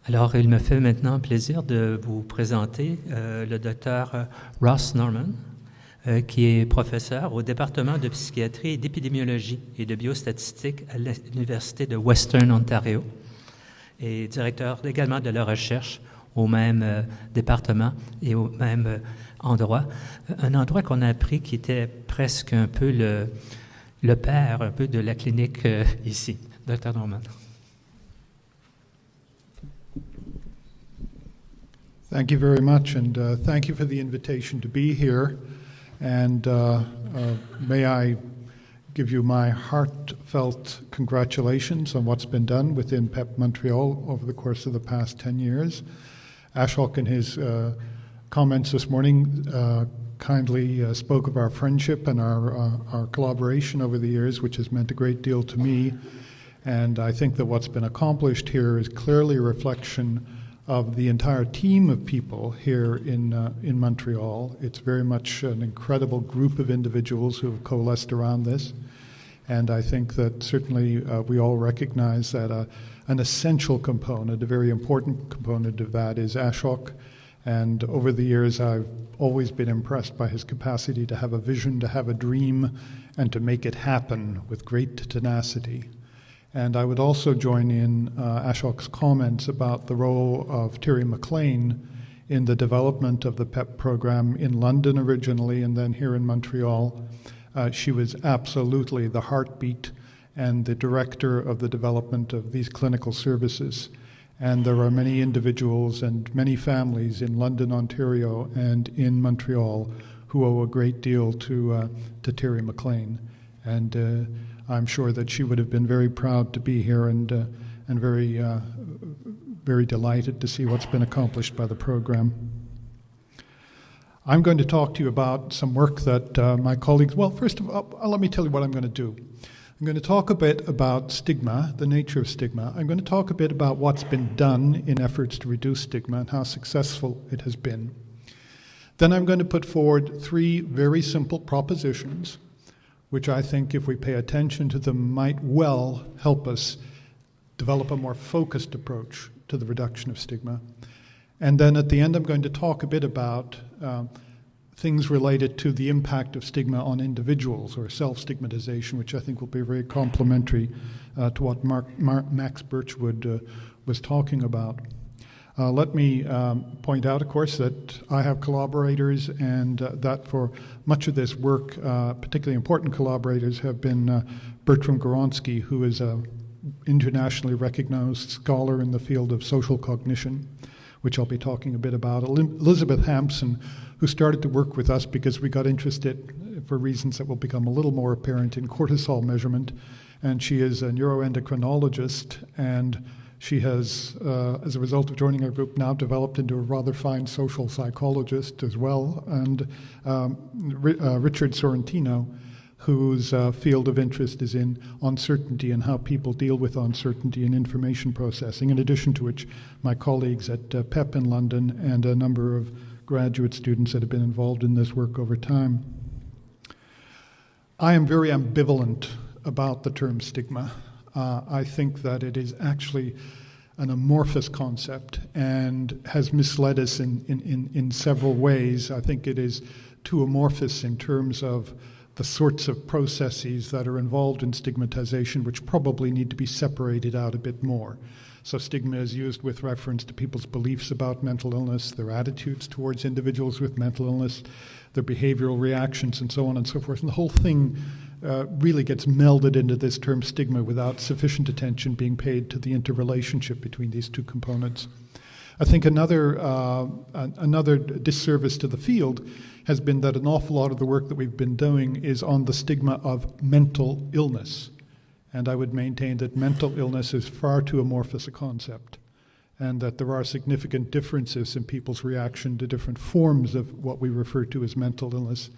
Alors, il me fait maintenant plaisir de vous présenter le docteur Ross Norman, qui est professeur au département de psychiatrie et d'épidémiologie et de biostatistique à l'Université de Western Ontario et directeur également de la recherche au même département et au même endroit. Un endroit qu'on a appris qui était presque un peu le père un peu de la clinique ici. Dr. Norman. Thank you very much, and thank you for the invitation to be here. And may I give you my heartfelt congratulations on what's been done within pepp-montreal over the course of the past 10 years. Ashok, in his comments this morning, kindly spoke of our friendship and our collaboration over the years, which has meant a great deal to me. And I think that what's been accomplished here is clearly a reflection of the entire team of people here in Montreal. It's very much an incredible group of individuals who have coalesced around this. And I think that certainly we all recognize that an essential component, a very important component of that is Ashok. And over the years, I've always been impressed by his capacity to have a vision, to have a dream, and to make it happen with great tenacity. And I would also join in Ashok's comments about the role of Terry McLean in the development of the PEP program in London originally and then here in Montreal. She was absolutely the heartbeat and the director of the development of these clinical services. And there are many individuals and many families in London, Ontario, and in Montreal who owe a great deal to Terry McLean. And I'm sure that she would have been very proud to be here and very, very delighted to see what's been accomplished by the program. I'm going to talk to you about some work that my colleagues, well, first of all, let me tell you what I'm going to do. I'm going to talk a bit about stigma, the nature of stigma. I'm going to talk a bit about what's been done in efforts to reduce stigma and how successful it has been. Then I'm going to put forward three very simple propositions which I think, if we pay attention to them, might well help us develop a more focused approach to the reduction of stigma. And then at the end, I'm going to talk a bit about things related to the impact of stigma on individuals or self-stigmatization, which I think will be very complementary to what Max Birchwood was talking about. Let me point out, of course, that I have collaborators and that for much of this work, particularly important collaborators have been Bertram Goronsky, who is an internationally recognized scholar in the field of social cognition, which I'll be talking a bit about. Elizabeth Hampson, who started to work with us because we got interested, for reasons that will become a little more apparent, in cortisol measurement, and she is a neuroendocrinologist, and she has, as a result of joining our group, now developed into a rather fine social psychologist as well. And Richard Sorrentino, whose field of interest is in uncertainty and how people deal with uncertainty in information processing, in addition to which my colleagues at PEP in London and a number of graduate students that have been involved in this work over time. I am very ambivalent about the term stigma. I think that it is actually an amorphous concept and has misled us in several ways. I think it is too amorphous in terms of the sorts of processes that are involved in stigmatization, which probably need to be separated out a bit more. So stigma is used with reference to people's beliefs about mental illness, their attitudes towards individuals with mental illness, their behavioral reactions, and so on and so forth. And the whole thing really gets melded into this term stigma without sufficient attention being paid to the interrelationship between these two components. I think another disservice to the field has been that an awful lot of the work that we've been doing is on the stigma of mental illness. And I would maintain that mental illness is far too amorphous a concept, and that there are significant differences in people's reaction to different forms of what we refer to as mental illness,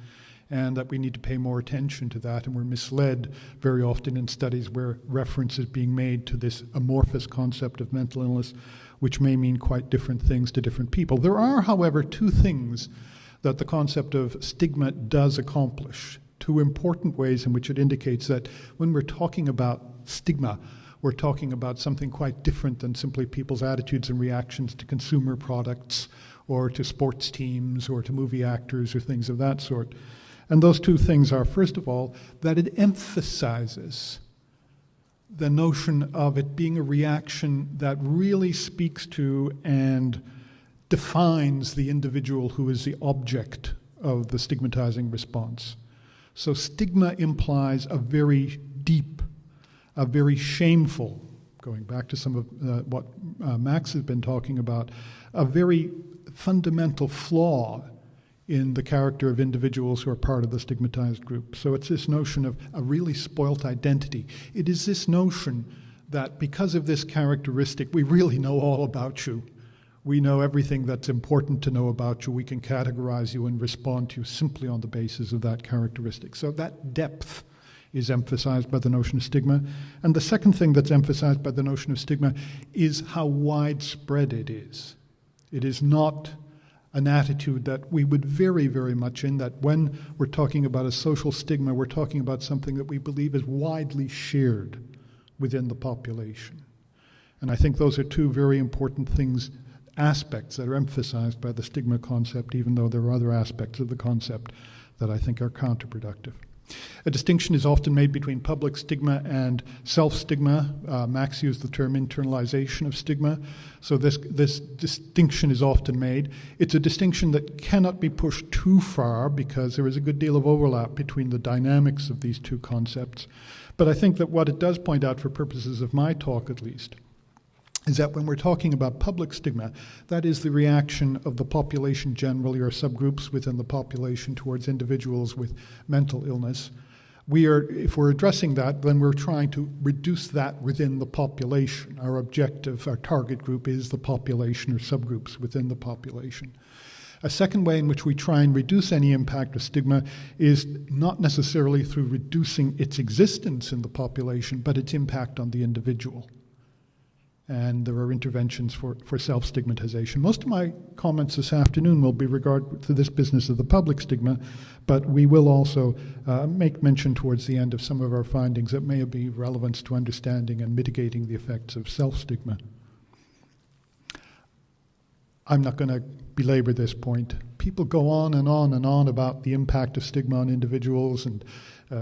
and that we need to pay more attention to that. And we're misled very often in studies where reference is being made to this amorphous concept of mental illness, which may mean quite different things to different people. There are, however, two things that the concept of stigma does accomplish, two important ways in which it indicates that when we're talking about stigma, we're talking about something quite different than simply people's attitudes and reactions to consumer products or to sports teams or to movie actors or things of that sort. And those two things are, first of all, that it emphasizes the notion of it being a reaction that really speaks to and defines the individual who is the object of the stigmatizing response. So stigma implies a very deep, a very shameful, going back to some of what Max has been talking about, a very fundamental flaw in the character of individuals who are part of the stigmatized group. So it's this notion of a really spoilt identity. It is this notion that because of this characteristic, we really know all about you. We know everything that's important to know about you. We can categorize you and respond to you simply on the basis of that characteristic. So that depth is emphasized by the notion of stigma. And the second thing that's emphasized by the notion of stigma is how widespread it is. It is not an attitude that we would very, very much in, that when we're talking about a social stigma, we're talking about something that we believe is widely shared within the population. And I think those are two very important things, aspects that are emphasized by the stigma concept, even though there are other aspects of the concept that I think are counterproductive. A distinction is often made between public stigma and self-stigma. Max used the term internalization of stigma. So this distinction is often made. It's a distinction that cannot be pushed too far because there is a good deal of overlap between the dynamics of these two concepts. But I think that what it does point out, for purposes of my talk at least, is that when we're talking about public stigma, that is the reaction of the population generally, or subgroups within the population, towards individuals with mental illness. If we're addressing that, then we're trying to reduce that within the population. Our objective, our target group, is the population or subgroups within the population. A second way in which we try and reduce any impact of stigma is not necessarily through reducing its existence in the population, but its impact on the individual. And there are interventions for self-stigmatization. Most of my comments this afternoon will be regard to this business of the public stigma, but we will also make mention towards the end of some of our findings that may be relevance to understanding and mitigating the effects of self-stigma. I'm not going to belabor this point. People go on and on and on about the impact of stigma on individuals and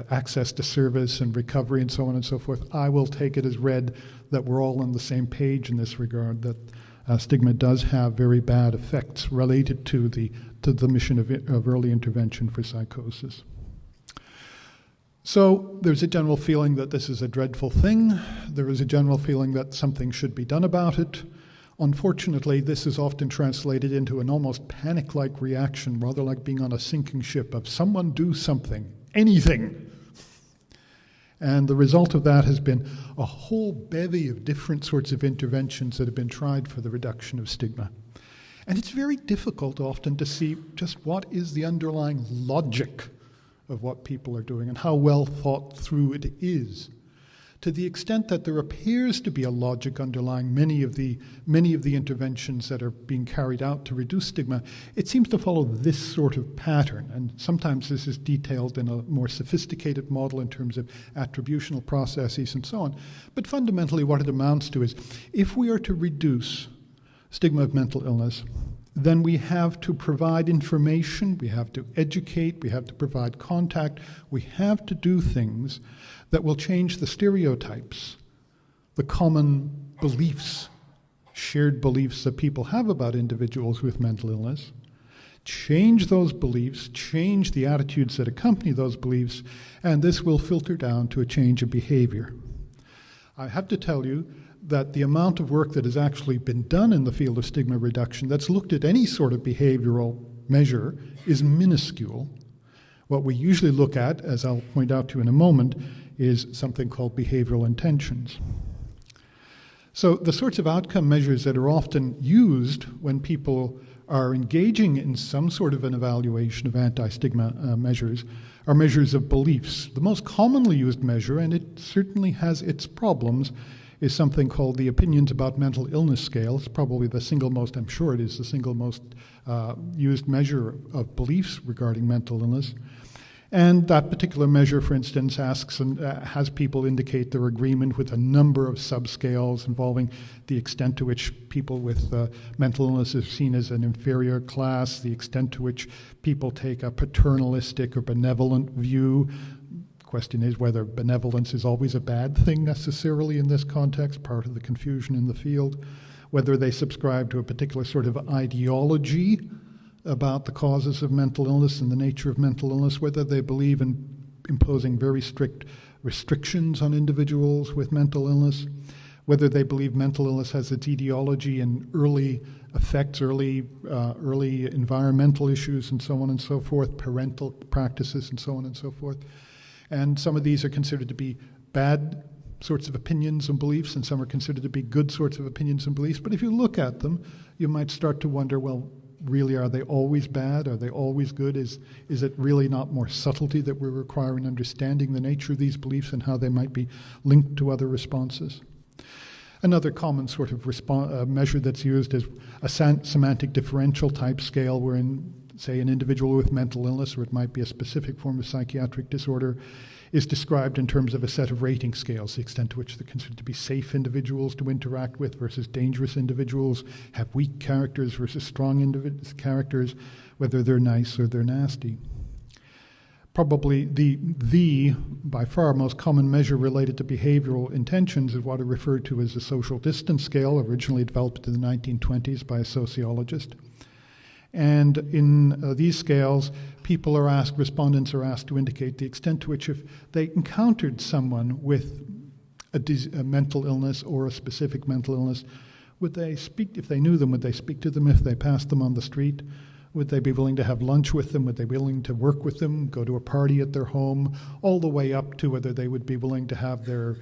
access to service and recovery and so on and so forth. I will take it as read that we're all on the same page in this regard, that stigma does have very bad effects related to the mission of early intervention for psychosis. So there's a general feeling that this is a dreadful thing. There is a general feeling that something should be done about it. Unfortunately, this is often translated into an almost panic-like reaction, rather like being on a sinking ship, of someone do something, anything. And the result of that has been a whole bevy of different sorts of interventions that have been tried for the reduction of stigma. And it's very difficult often to see just what is the underlying logic of what people are doing and how well thought through it is. To the extent that there appears to be a logic underlying many of the interventions that are being carried out to reduce stigma, it seems to follow this sort of pattern. And sometimes this is detailed in a more sophisticated model in terms of attributional processes and so on. But fundamentally what it amounts to is, if we are to reduce stigma of mental illness, then we have to provide information, we have to educate, we have to provide contact, we have to do things that will change the stereotypes, the common beliefs, shared beliefs that people have about individuals with mental illness, change those beliefs, change the attitudes that accompany those beliefs, and this will filter down to a change of behavior. I have to tell you that the amount of work that has actually been done in the field of stigma reduction that's looked at any sort of behavioral measure is minuscule. What we usually look at, as I'll point out to you in a moment, is something called behavioral intentions. So the sorts of outcome measures that are often used when people are engaging in some sort of an evaluation of anti-stigma measures are measures of beliefs. The most commonly used measure, and it certainly has its problems, is something called the Opinions About Mental Illness Scale. It's probably the single most, I'm sure it is the single most used measure of beliefs regarding mental illness. And that particular measure, for instance, asks and has people indicate their agreement with a number of subscales involving the extent to which people with mental illness are seen as an inferior class, the extent to which people take a paternalistic or benevolent view. The question is whether benevolence is always a bad thing necessarily in this context, part of the confusion in the field, whether they subscribe to a particular sort of ideology about the causes of mental illness and the nature of mental illness, whether they believe in imposing very strict restrictions on individuals with mental illness, whether they believe mental illness has its etiology in early effects, early environmental issues, and so on and so forth, parental practices, and so on and so forth. And some of these are considered to be bad sorts of opinions and beliefs, and some are considered to be good sorts of opinions and beliefs. But if you look at them, you might start to wonder, well, really, are they always bad? Are they always good? Is it really not more subtlety that we require in understanding the nature of these beliefs and how they might be linked to other responses? Another common sort of measure that's used is a semantic differential type scale, wherein, say, an individual with mental illness, or it might be a specific form of psychiatric disorder, is described in terms of a set of rating scales, the extent to which they're considered to be safe individuals to interact with versus dangerous individuals, have weak characters versus strong characters, whether they're nice or they're nasty. Probably the by far most common measure related to behavioral intentions is what are referred to as the social distance scale, originally developed in the 1920s by a sociologist. And in these scales, respondents are asked to indicate the extent to which if they encountered someone with a mental illness or a specific mental illness, would they speak, if they knew them, would they speak to them if they passed them on the street? Would they be willing to have lunch with them? Would they be willing to work with them, go to a party at their home, all the way up to whether they would be willing to have their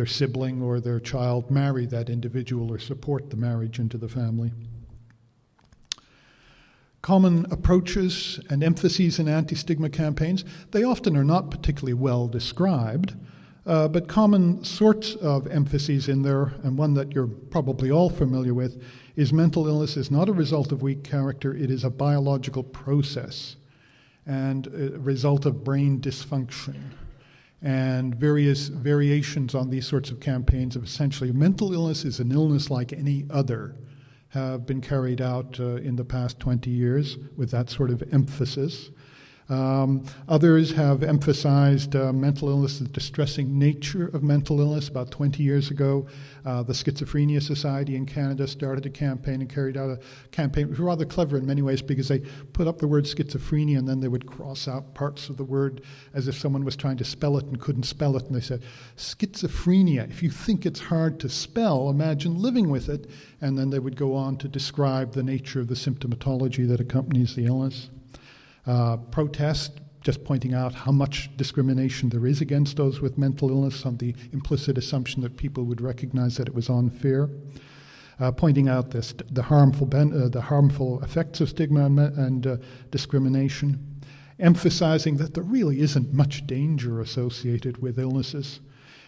sibling or their child marry that individual or support the marriage into the family? Common approaches and emphases in anti-stigma campaigns, they often are not particularly well described, but common sorts of emphases in there, and one that you're probably all familiar with, is mental illness is not a result of weak character, it is a biological process and a result of brain dysfunction. And various variations on these sorts of campaigns of essentially mental illness is an illness like any other have been carried out in the past 20 years with that sort of emphasis. Others have emphasized mental illness, the distressing nature of mental illness. About 20 years ago, the Schizophrenia Society in Canada started a campaign and carried out a campaign. It was rather clever in many ways because they put up the word schizophrenia and then they would cross out parts of the word as if someone was trying to spell it and couldn't spell it. And they said, schizophrenia, if you think it's hard to spell, imagine living with it. And then they would go on to describe the nature of the symptomatology that accompanies the illness. Protest, just pointing out how much discrimination there is against those with mental illness on the implicit assumption that people would recognize that it was unfair. Pointing out the harmful effects of stigma and discrimination. Emphasizing that there really isn't much danger associated with illnesses.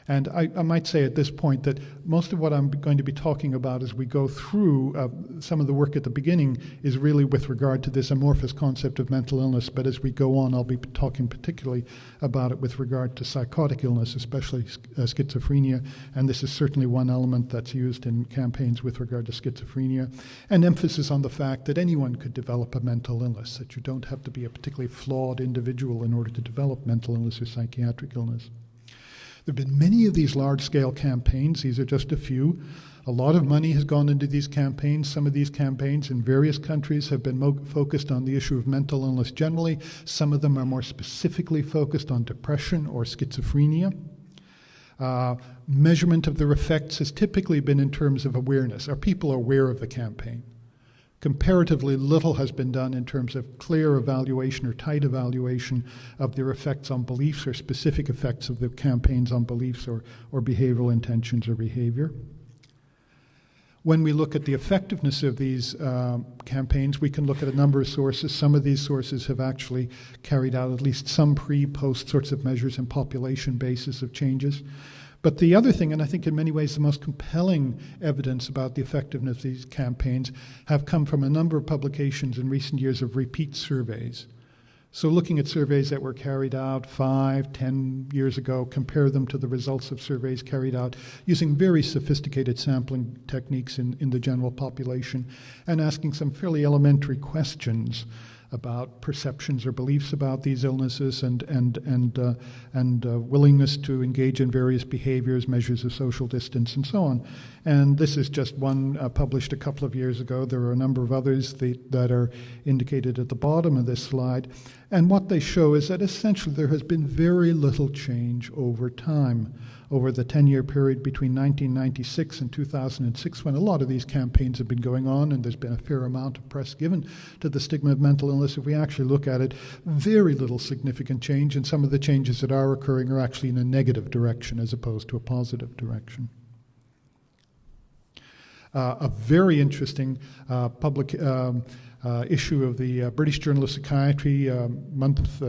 And I might say at this point that most of what I'm going to be talking about as we go through some of the work at the beginning is really with regard to this amorphous concept of mental illness, but as we go on I'll be talking particularly about it with regard to psychotic illness, especially schizophrenia, and this is certainly one element that's used in campaigns with regard to schizophrenia, and emphasis on the fact that anyone could develop a mental illness, that you don't have to be a particularly flawed individual in order to develop mental illness or psychiatric illness. There have been many of these large-scale campaigns. These are just a few. A lot of money has gone into these campaigns. Some of these campaigns in various countries have been focused on the issue of mental illness generally. Some of them are more specifically focused on depression or schizophrenia. Measurement of their effects has typically been in terms of awareness. Are people aware of the campaign? Comparatively little has been done in terms of clear evaluation or tight evaluation of their effects on beliefs or specific effects of the campaigns on beliefs or behavioral intentions or behavior. When we look at the effectiveness of these campaigns, we can look at a number of sources. Some of these sources have actually carried out at least some pre-post sorts of measures and population basis of changes. But the other thing, and I think in many ways the most compelling evidence about the effectiveness of these campaigns, have come from a number of publications in recent years of repeat surveys. So looking at surveys that were carried out 5, 10 years ago, compare them to the results of surveys carried out using very sophisticated sampling techniques in the general population, and asking some fairly elementary questions about perceptions or beliefs about these illnesses and willingness to engage in various behaviors, measures of social distance, and so on. And this is just one published a couple of years ago. There are a number of others that are indicated at the bottom of this slide. And what they show is that essentially there has been very little change over time, over the 10-year period between 1996 and 2006, when a lot of these campaigns have been going on, and there's been a fair amount of press given to the stigma of mental illness. If we actually look at it, very little significant change, and some of the changes that are occurring are actually in a negative direction as opposed to a positive direction. A very interesting public issue of the British Journal of Psychiatry a month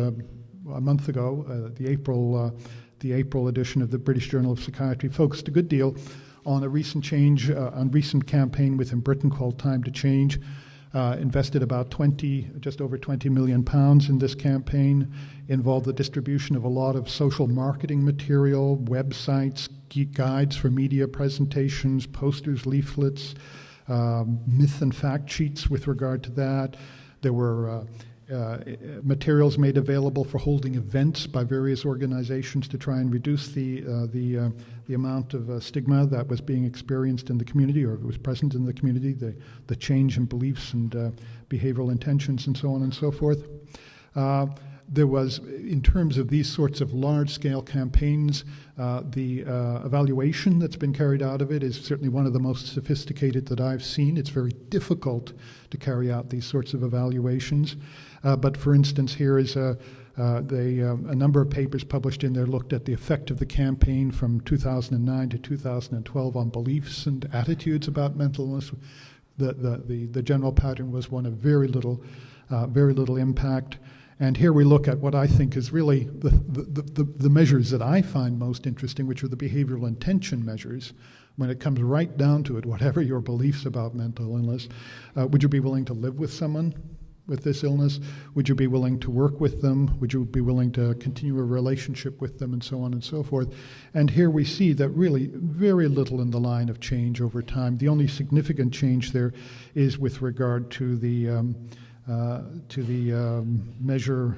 ago, the April edition of the British Journal of Psychiatry, focused a good deal on a recent change, on recent campaign within Britain called Time to Change. Invested about just over £20 million in this campaign, involved the distribution of a lot of social marketing material, websites, guides for media presentations, posters, leaflets, myth and fact sheets with regard to that. There were materials made available for holding events by various organizations to try and reduce the amount of stigma that was being experienced in the community, or was present in the community, the change in beliefs and behavioral intentions and so on and so forth. There was, in terms of these sorts of large-scale campaigns, the evaluation that's been carried out of it is certainly one of the most sophisticated that I've seen. It's very difficult to carry out these sorts of evaluations. But for instance, here is a number of papers published in there looked at the effect of the campaign from 2009 to 2012 on beliefs and attitudes about mental illness. The general pattern was one of very little impact. And here we look at what I think is really the measures that I find most interesting, which are the behavioral intention measures. When it comes right down to it, whatever your beliefs about mental illness, would you be willing to live with someone with this illness? Would you be willing to work with them? Would you be willing to continue a relationship with them, and so on and so forth? And here we see that really very little in the line of change over time. The only significant change there is with regard to the measure.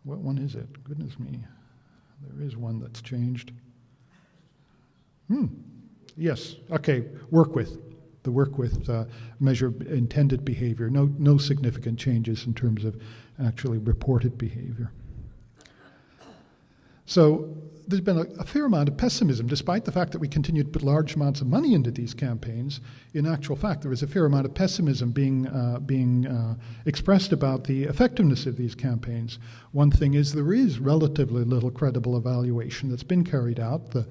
What one is it? Goodness me, there is one that's changed. Yes. Okay. Work with. The work with measure intended behavior. No significant changes in terms of actually reported behavior. So there's been a fair amount of pessimism, despite the fact that we continue to put large amounts of money into these campaigns. In actual fact, there is a fair amount of pessimism being expressed about the effectiveness of these campaigns. One thing is there is relatively little credible evaluation that's been carried out, the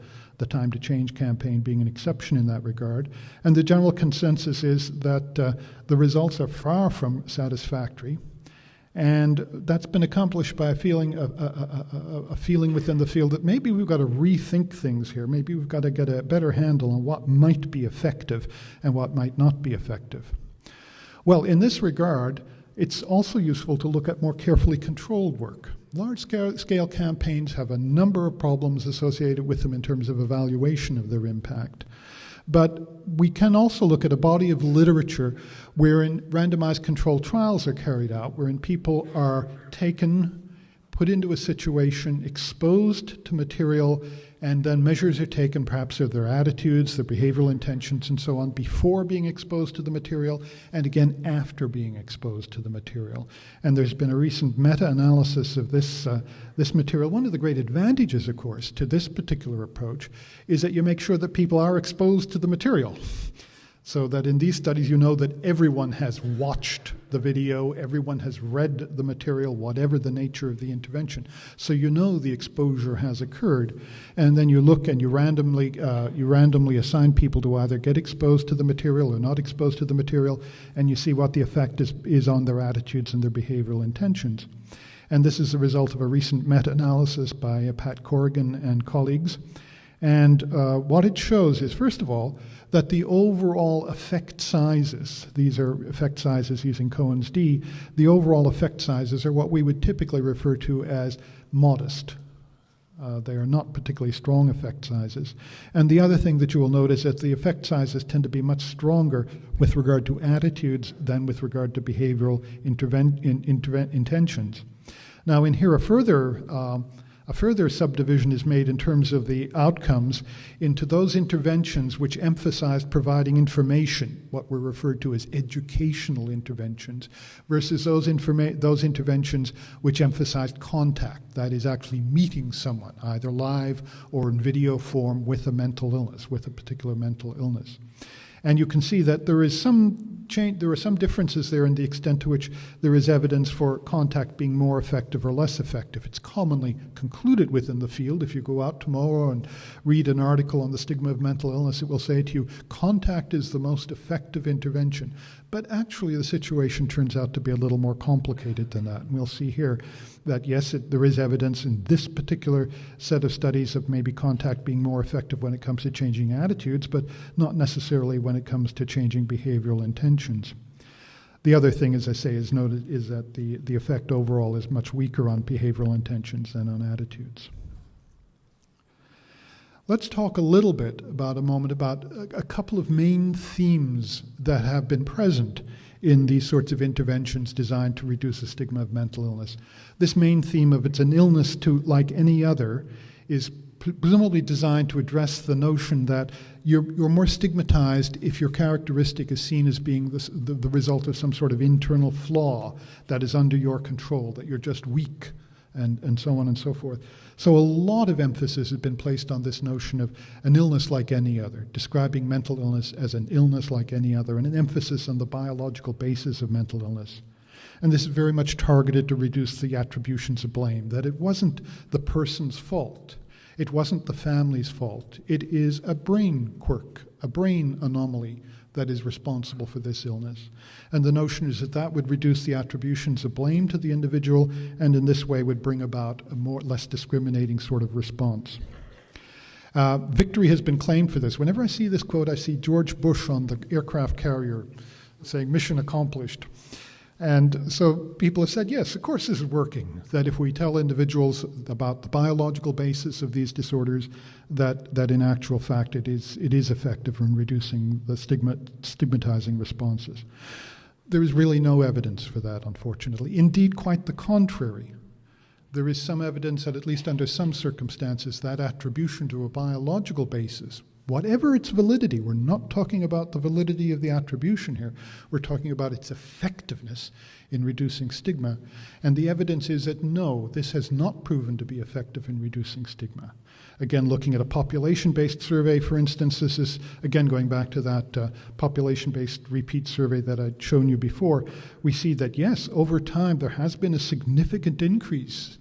Time to Change campaign being an exception in that regard. And the general consensus is that the results are far from satisfactory. And that's been accomplished by a feeling within the field that maybe we've got to rethink things here. Maybe we've got to get a better handle on what might be effective and what might not be effective. Well, in this regard, it's also useful to look at more carefully controlled work. Large-scale campaigns have a number of problems associated with them in terms of evaluation of their impact. But we can also look at a body of literature wherein randomized controlled trials are carried out, wherein people are taken, put into a situation, exposed to material, and then measures are taken, perhaps of their attitudes, their behavioral intentions, and so on, before being exposed to the material, and again after being exposed to the material. And there's been a recent meta-analysis of this material. One of the great advantages, of course, to this particular approach is that you make sure that people are exposed to the material. So that in these studies, you know that everyone has watched the video, everyone has read the material, whatever the nature of the intervention. So you know the exposure has occurred. And then you look and you randomly assign people to either get exposed to the material or not exposed to the material, and you see what the effect is on their attitudes and their behavioral intentions. And this is the result of a recent meta-analysis by Pat Corrigan and colleagues. And what it shows is, first of all, that the overall effect sizes, these are effect sizes using Cohen's d, the overall effect sizes are what we would typically refer to as modest. They are not particularly strong effect sizes. And the other thing that you will notice is that the effect sizes tend to be much stronger with regard to attitudes than with regard to behavioral intentions. Now, in here, a further subdivision is made in terms of the outcomes into those interventions which emphasized providing information, what were referred to as educational interventions, versus those interventions which emphasized contact, that is actually meeting someone, either live or in video form with a mental illness, with a particular mental illness. And you can see that there is some change, there are some differences there in the extent to which there is evidence for contact being more effective or less effective. It's commonly concluded within the field. If you go out tomorrow and read an article on the stigma of mental illness, it will say to you, contact is the most effective intervention. But actually the situation turns out to be a little more complicated than that. And we'll see here that yes, there is evidence in this particular set of studies of maybe contact being more effective when it comes to changing attitudes, but not necessarily when it comes to changing behavioral intentions. The other thing, as I say, is noted is that the effect overall is much weaker on behavioral intentions than on attitudes. Let's talk a little bit about a couple of main themes that have been present in these sorts of interventions designed to reduce the stigma of mental illness. This main theme of it's an illness like any other is presumably designed to address the notion that you're more stigmatized if your characteristic is seen as being the result of some sort of internal flaw that is under your control, that you're just weak, and so on and so forth. So a lot of emphasis has been placed on this notion of an illness like any other, describing mental illness as an illness like any other, and an emphasis on the biological basis of mental illness. And this is very much targeted to reduce the attributions of blame, that it wasn't the person's fault. It wasn't the family's fault. It is a brain quirk, a brain anomaly that is responsible for this illness. And the notion is that that would reduce the attributions of blame to the individual, and in this way would bring about a less discriminating sort of response. Victory has been claimed for this. Whenever I see this quote, I see George Bush on the aircraft carrier saying, "Mission accomplished." And so people have said, yes, of course this is working, that if we tell individuals about the biological basis of these disorders, that in actual fact it is effective in reducing the stigmatizing responses. There is really no evidence for that, unfortunately. Indeed, quite the contrary. There is some evidence that, at least under some circumstances, that attribution to a biological basis, whatever its validity, we're not talking about the validity of the attribution here, we're talking about its effectiveness in reducing stigma. And the evidence is that no, this has not proven to be effective in reducing stigma. Again, looking at a population-based survey, for instance, this is, again, going back to that population-based repeat survey that I'd shown you before, we see that, yes, over time there has been a significant increase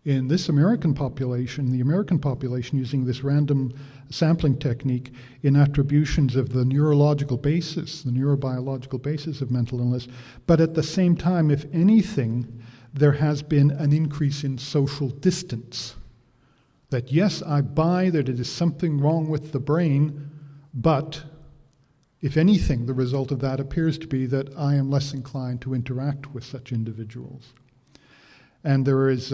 in this American population, the American population using this random sampling technique in attributions of the neurological basis, the neurobiological basis of mental illness. But at the same time, if anything, there has been an increase in social distance. That yes, I buy that it is something wrong with the brain, but if anything, the result of that appears to be that I am less inclined to interact with such individuals. And there is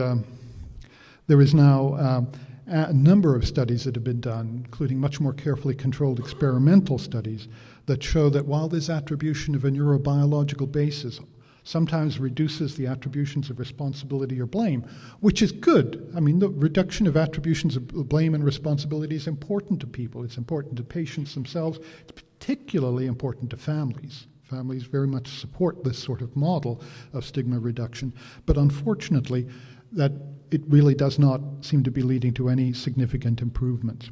now a number of studies that have been done, including much more carefully controlled experimental studies, that show that while this attribution of a neurobiological basis sometimes reduces the attributions of responsibility or blame, which is good. I mean, the reduction of attributions of blame and responsibility is important to people. It's important to patients themselves. It's particularly important to families. Families very much support this sort of model of stigma reduction. But unfortunately, that it really does not seem to be leading to any significant improvements.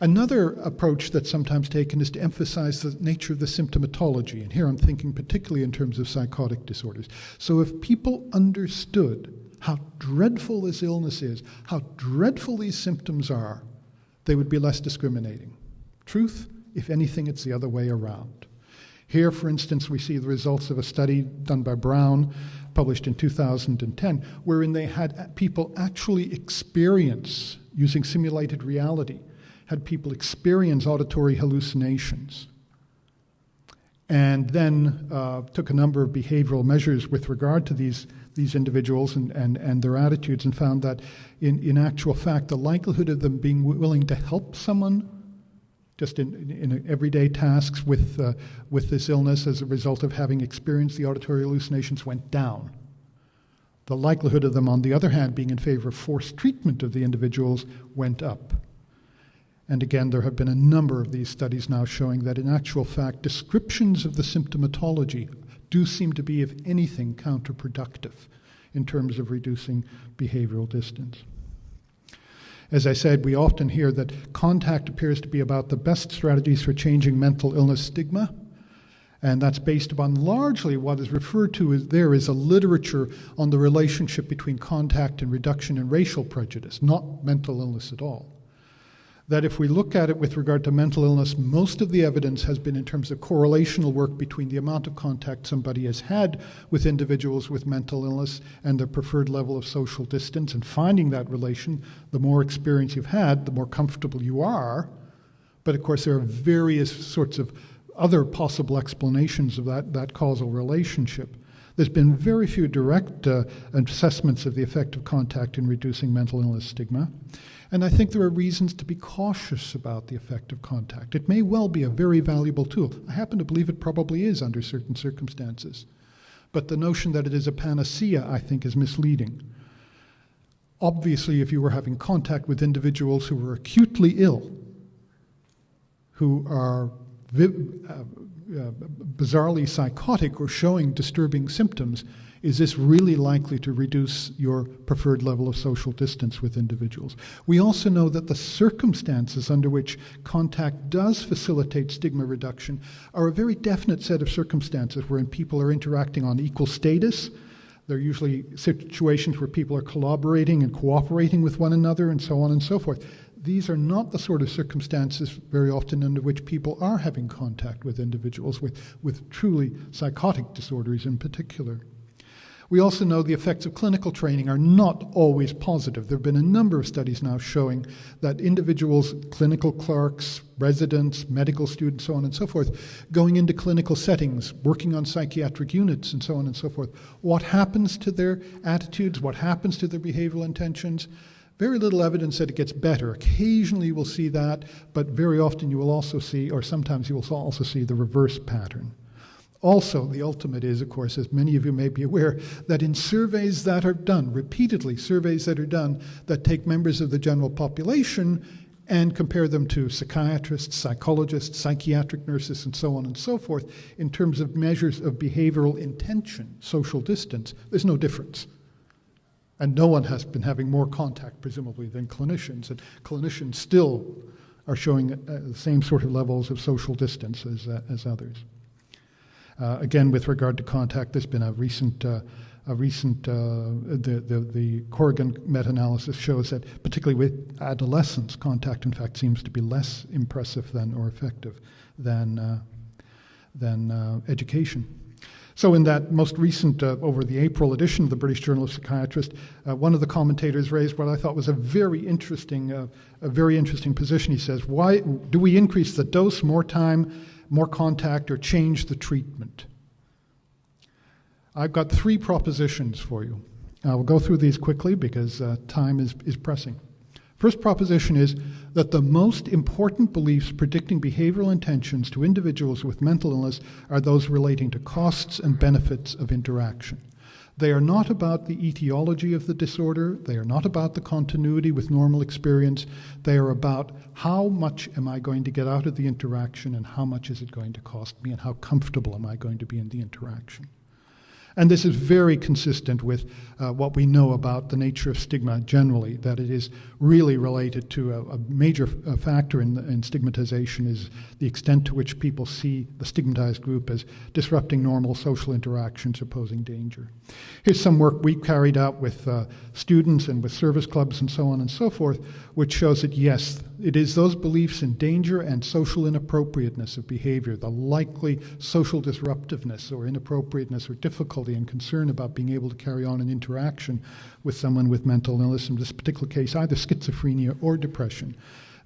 Another approach that's sometimes taken is to emphasize the nature of the symptomatology, and here I'm thinking particularly in terms of psychotic disorders. So if people understood how dreadful this illness is, how dreadful these symptoms are, they would be less discriminating. Truth, if anything, it's the other way around. Here, for instance, we see the results of a study done by Brown, published in 2010, wherein they had people actually experience, using simulated reality, had people experience auditory hallucinations, and then took a number of behavioral measures with regard to these individuals and their attitudes, and found that in actual fact the likelihood of them being willing to help someone just in everyday tasks with this illness as a result of having experienced the auditory hallucinations went down. The likelihood of them, on the other hand, being in favor of forced treatment of the individuals went up. And again, there have been a number of these studies now showing that in actual fact, descriptions of the symptomatology do seem to be, if anything, counterproductive in terms of reducing behavioral distance. As I said, we often hear that contact appears to be about the best strategies for changing mental illness stigma, and that's based upon largely what is referred to as a literature on the relationship between contact and reduction in racial prejudice, not mental illness at all. That if we look at it with regard to mental illness, most of the evidence has been in terms of correlational work between the amount of contact somebody has had with individuals with mental illness and their preferred level of social distance, and finding that relation. The more experience you've had, the more comfortable you are. But of course, there are various sorts of other possible explanations of that causal relationship. There's been very few direct assessments of the effect of contact in reducing mental illness stigma. And I think there are reasons to be cautious about the effect of contact. It may well be a very valuable tool. I happen to believe it probably is under certain circumstances. But the notion that it is a panacea, I think, is misleading. Obviously, if you were having contact with individuals who were acutely ill, who are bizarrely psychotic or showing disturbing symptoms, is this really likely to reduce your preferred level of social distance with individuals? We also know that the circumstances under which contact does facilitate stigma reduction are a very definite set of circumstances wherein people are interacting on equal status. They're usually situations where people are collaborating and cooperating with one another and so on and so forth. These are not the sort of circumstances very often under which people are having contact with individuals with truly psychotic disorders in particular. We also know the effects of clinical training are not always positive. There have been a number of studies now showing that individuals, clinical clerks, residents, medical students, so on and so forth, going into clinical settings, working on psychiatric units and so on and so forth, what happens to their attitudes, what happens to their behavioral intentions? Very little evidence that it gets better. Occasionally you will see that, but very often you will also see, or sometimes you will also see, the reverse pattern. Also, the ultimate is, of course, as many of you may be aware, that in surveys that are done, repeatedly surveys that are done, that take members of the general population and compare them to psychiatrists, psychologists, psychiatric nurses, and so on and so forth, in terms of measures of behavioral intention, social distance, there's no difference. And no one has been having more contact, presumably, than clinicians, and clinicians still are showing the same sort of levels of social distance as others. Again, with regard to contact, there's been the Corrigan meta-analysis shows that, particularly with adolescents, contact, in fact, seems to be less impressive or effective than education. So in that most recent, over the April edition of the British Journal of Psychiatrist, one of the commentators raised what I thought was a very interesting position. He says, why do we increase the dose, more time, more contact, or change the treatment? I've got 3 propositions for you. I will go through these quickly because time is pressing. First proposition is that the most important beliefs predicting behavioral intentions to individuals with mental illness are those relating to costs and benefits of interaction. They are not about the etiology of the disorder. They are not about the continuity with normal experience. They are about how much am I going to get out of the interaction and how much is it going to cost me and how comfortable am I going to be in the interaction. And this is very consistent with what we know about the nature of stigma generally, that it is really related to a major factor in stigmatization is the extent to which people see the stigmatized group as disrupting normal social interactions or posing danger. Here's some work we carried out with students and with service clubs and so on and so forth, which shows that yes, it is those beliefs in danger and social inappropriateness of behavior, the likely social disruptiveness or inappropriateness or difficulty and concern about being able to carry on an interaction with someone with mental illness, in this particular case either schizophrenia or depression.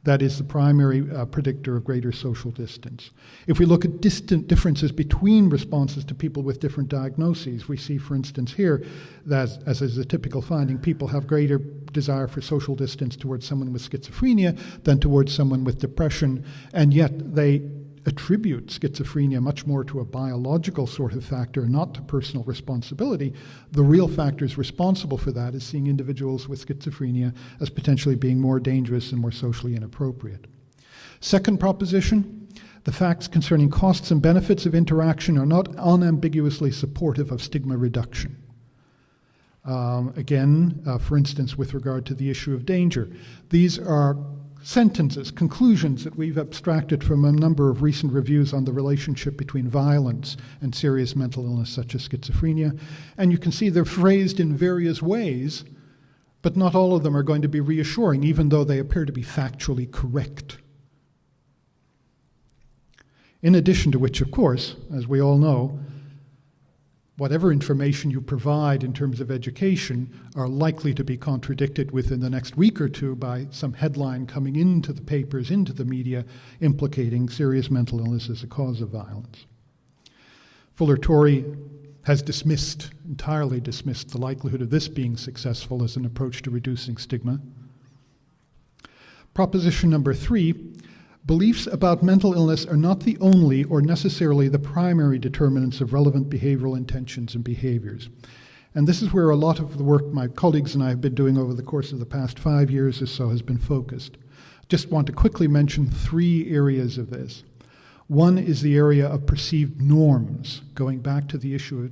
That is the primary predictor of greater social distance. If we look at distant differences between responses to people with different diagnoses, we see, for instance, here that, as is a typical finding, people have greater desire for social distance towards someone with schizophrenia than towards someone with depression, and yet they attribute schizophrenia much more to a biological sort of factor, not to personal responsibility. The real factors responsible for that is seeing individuals with schizophrenia as potentially being more dangerous and more socially inappropriate. Second proposition, the facts concerning costs and benefits of interaction are not unambiguously supportive of stigma reduction. For instance, with regard to the issue of danger, these are sentences, conclusions that we've abstracted from a number of recent reviews on the relationship between violence and serious mental illness such as schizophrenia. And you can see they're phrased in various ways, but not all of them are going to be reassuring, even though they appear to be factually correct. In addition to which, of course, as we all know, whatever information you provide in terms of education are likely to be contradicted within the next week or two by some headline coming into the papers, into the media, implicating serious mental illness as a cause of violence. Fuller-Torrey has entirely dismissed the likelihood of this being successful as an approach to reducing stigma. Proposition number 3, beliefs about mental illness are not the only or necessarily the primary determinants of relevant behavioral intentions and behaviors. And this is where a lot of the work my colleagues and I have been doing over the course of the past 5 years or so has been focused. Just want to quickly mention 3 areas of this. One is the area of perceived norms, going back to the issue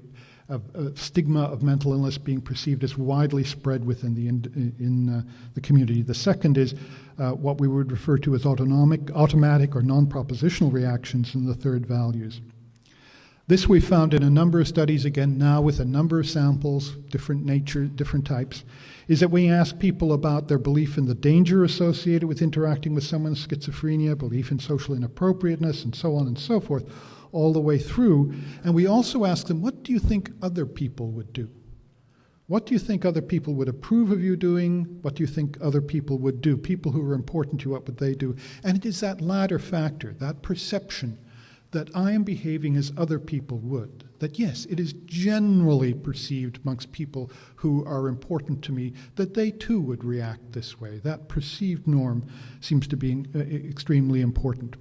of stigma of mental illness being perceived as widely spread within the community. The second is what we would refer to as automatic or non-propositional reactions, and the third, values. This we found in a number of studies, again now with a number of samples, different nature, different types, is that we ask people about their belief in the danger associated with interacting with someone with schizophrenia, belief in social inappropriateness, and so on and so forth, all the way through. And we also ask them, what do you think other people would do? What do you think other people would approve of you doing? What do you think other people would do? People who are important to you, what would they do? And it is that latter factor, that perception that I am behaving as other people would. That yes, it is generally perceived amongst people who are important to me that they too would react this way. That perceived norm seems to be extremely important.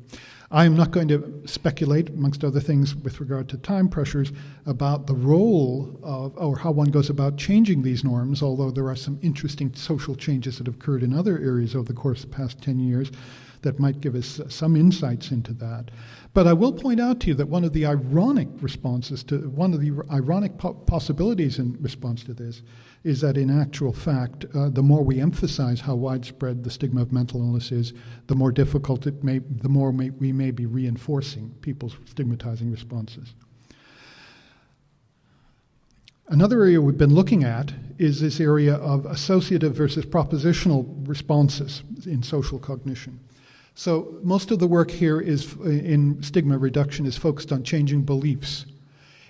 I am not going to speculate, amongst other things, with regard to time pressures, about the role of, or how one goes about changing these norms, although there are some interesting social changes that have occurred in other areas over the course of the past 10 years that might give us some insights into that. But I will point out to you that one of the ironic possibilities in response to this is that in actual fact, the more we emphasize how widespread the stigma of mental illness is, the more difficult we may be reinforcing people's stigmatizing responses. Another area we've been looking at is this area of associative versus propositional responses in social cognition. So most of the work here is in stigma reduction is focused on changing beliefs.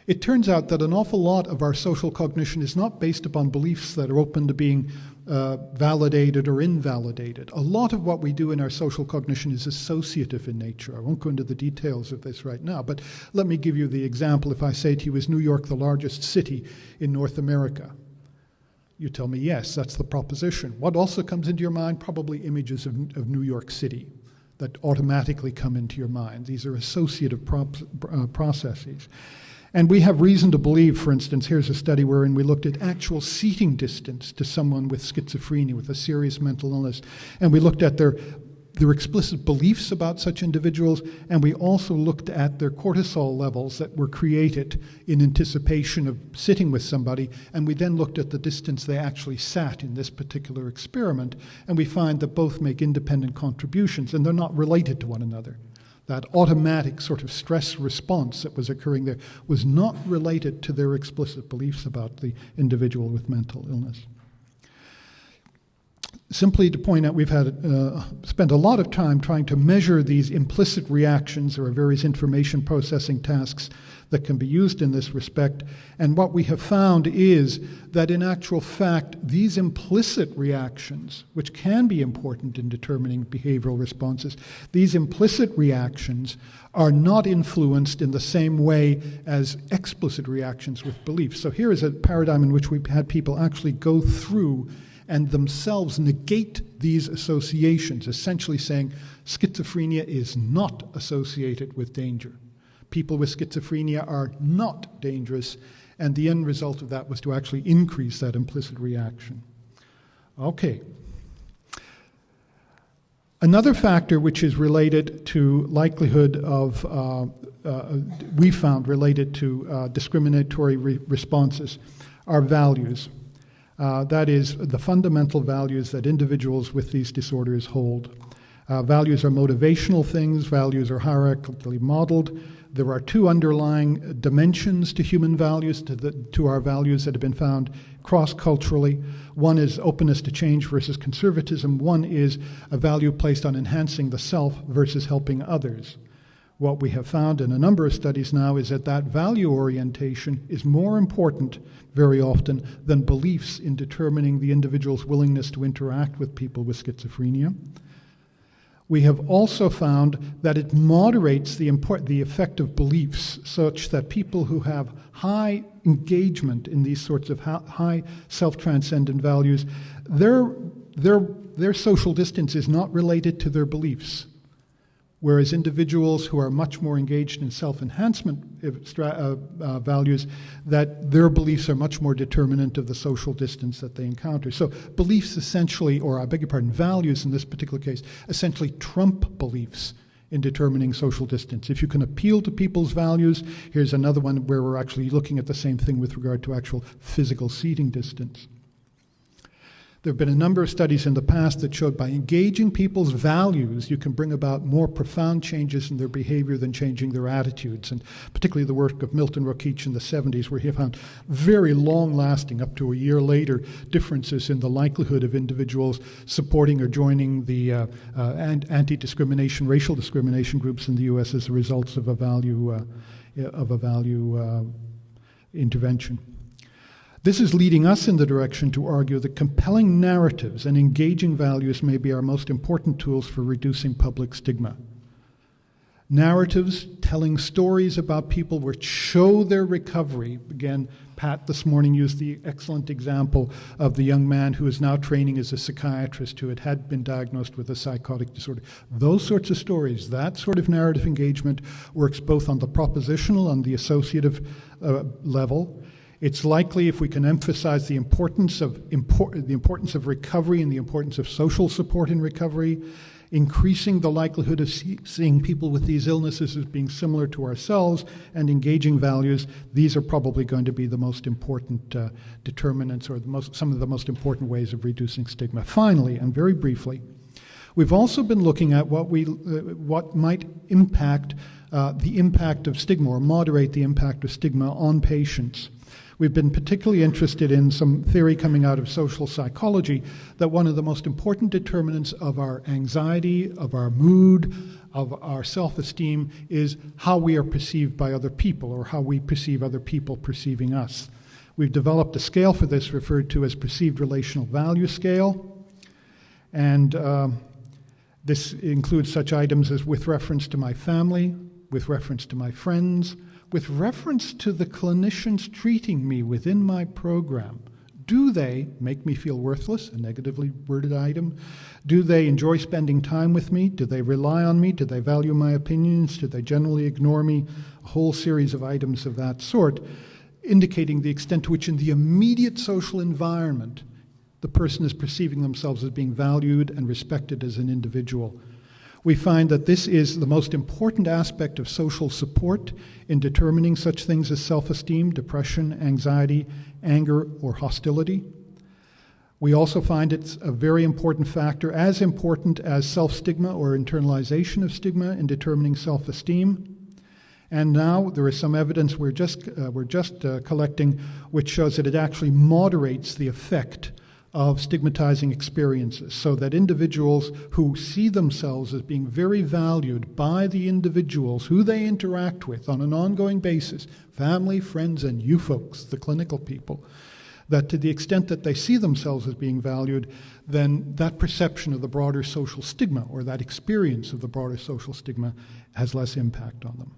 It turns out that an awful lot of our social cognition is not based upon beliefs that are open to being validated or invalidated. A lot of what we do in our social cognition is associative in nature. I won't go into the details of this right now, but let me give you the example. If I say to you, is New York the largest city in North America? You tell me, yes, that's the proposition. What also comes into your mind? Probably images of New York City that automatically come into your mind. These are associative processes. And we have reason to believe, for instance, here's a study wherein we looked at actual seating distance to someone with schizophrenia, with a serious mental illness, and we looked at their explicit beliefs about such individuals, and we also looked at their cortisol levels that were created in anticipation of sitting with somebody, and we then looked at the distance they actually sat in this particular experiment, and we find that both make independent contributions, and they're not related to one another. That automatic sort of stress response that was occurring there was not related to their explicit beliefs about the individual with mental illness. simply to point out, we've spent a lot of time trying to measure these implicit reactions. There are various information processing tasks that can be used in this respect. And what we have found is that in actual fact, these implicit reactions, which can be important in determining behavioral responses, these implicit reactions are not influenced in the same way as explicit reactions with beliefs. So here is a paradigm in which we've had people actually go through and themselves negate these associations, essentially saying schizophrenia is not associated with danger. People with schizophrenia are not dangerous, and the end result of that was to actually increase that implicit reaction. Okay. Another factor which is related to likelihood of, we found related to discriminatory responses are values. That is, the fundamental values that individuals with these disorders hold. Values are motivational things. Values are hierarchically modeled. There are two underlying dimensions to human values, to our values that have been found cross-culturally. One is openness to change versus conservatism. One is a value placed on enhancing the self versus helping others. What we have found in a number of studies now is that that value orientation is more important very often than beliefs in determining the individual's willingness to interact with people with schizophrenia. We have also found that it moderates the effect of beliefs such that people who have high engagement in these sorts of high self-transcendent values, their social distance is not related to their beliefs. Whereas individuals who are much more engaged in self-enhancement values, that their beliefs are much more determinant of the social distance that they encounter. So beliefs essentially, or I beg your pardon, values in this particular case, essentially trump beliefs in determining social distance. If you can appeal to people's values, here's another one where we're actually looking at the same thing with regard to actual physical seating distance. There have been a number of studies in the past that showed by engaging people's values, you can bring about more profound changes in their behavior than changing their attitudes. And particularly the work of Milton Rokeach in the 70s, where he found very long-lasting, up to a year later, differences in the likelihood of individuals supporting or joining the anti-discrimination, racial discrimination groups in the U.S. as a result of a value intervention. This is leading us in the direction to argue that compelling narratives and engaging values may be our most important tools for reducing public stigma. Narratives telling stories about people which show their recovery. Again, Pat this morning used the excellent example of the young man who is now training as a psychiatrist who had been diagnosed with a psychotic disorder. Those sorts of stories, that sort of narrative engagement works both on the propositional and the associative level. It's likely, if we can emphasize the importance of recovery and the importance of social support in recovery, increasing the likelihood of seeing people with these illnesses as being similar to ourselves and engaging values, these are probably going to be the most important determinants or some of the most important ways of reducing stigma. Finally, and very briefly, we've also been looking at what might impact the impact of stigma or moderate the impact of stigma on patients. We've been particularly interested in some theory coming out of social psychology that one of the most important determinants of our anxiety, of our mood, of our self-esteem is how we are perceived by other people or how we perceive other people perceiving us. We've developed a scale for this referred to as perceived relational value scale. And this includes such items as with reference to my family, with reference to my friends, with reference to the clinicians treating me within my program. Do they make me feel worthless, a negatively worded item? Do they enjoy spending time with me? Do they rely on me? Do they value my opinions? Do they generally ignore me? A whole series of items of that sort, indicating the extent to which in the immediate social environment the person is perceiving themselves as being valued and respected as an individual. We find that this is the most important aspect of social support in determining such things as self-esteem, depression, anxiety, anger, or hostility. We also find it's a very important factor, as important as self-stigma or internalization of stigma in determining self-esteem. And now there is some evidence we're just collecting which shows that it actually moderates the effect of stigmatizing experiences, so that individuals who see themselves as being very valued by the individuals who they interact with on an ongoing basis, family, friends, and you folks, the clinical people, that to the extent that they see themselves as being valued, then that perception of the broader social stigma or that experience of the broader social stigma has less impact on them.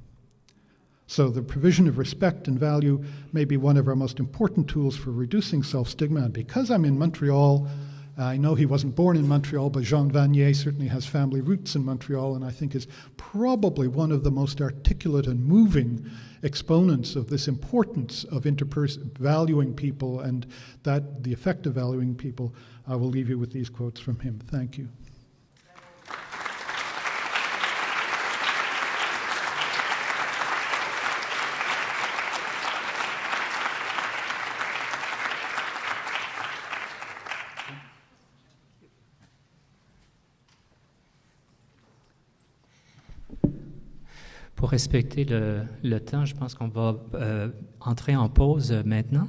So the provision of respect and value may be one of our most important tools for reducing self-stigma. And because I'm in Montreal, I know he wasn't born in Montreal, but Jean Vanier certainly has family roots in Montreal, and I think is probably one of the most articulate and moving exponents of this importance of valuing people and that the effect of valuing people. I will leave you with these quotes from him. Thank you. Pour respecter le temps, je pense qu'on va entrer en pause maintenant.